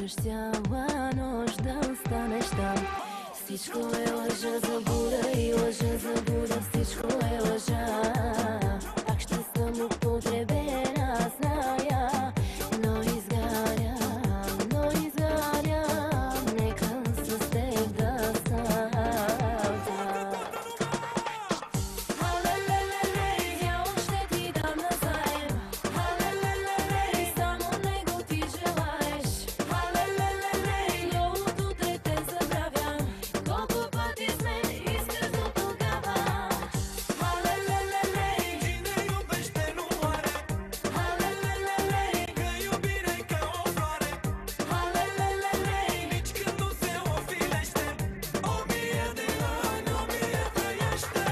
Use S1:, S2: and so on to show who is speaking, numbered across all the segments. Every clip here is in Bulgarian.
S1: обещава нощ да останеш там. Всичко е лъжа, заблуда и лъжа, заблуда. Всичко е лъжа. Пак ще съм употребена, зная, но изгарям, нека с теб да става. Халелелелей, дявол ще ти дам назаем. Халелелелей, само него ти желаеш. Халелелелей, новото дете забравям. Колко пъти сме изказал тогава. Халелелелей,
S2: Cine iubește nu moare,
S1: халелелелей,
S2: că iubire e ca o floare.
S1: халелелелей,
S2: Nici când nu se ofilește, 1000 de ani, 1000 trăiește.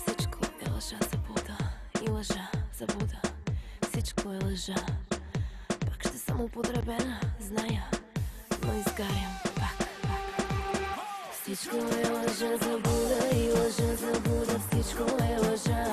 S1: всичко е лъжа, заблуда и лъжа, заблуда. Всичко е лъжа. Пак ще съм употребена, зная, но изгарям пак. Всичко е лъжа, заблуда и лъжа, заблуда. Всичко е лъжа.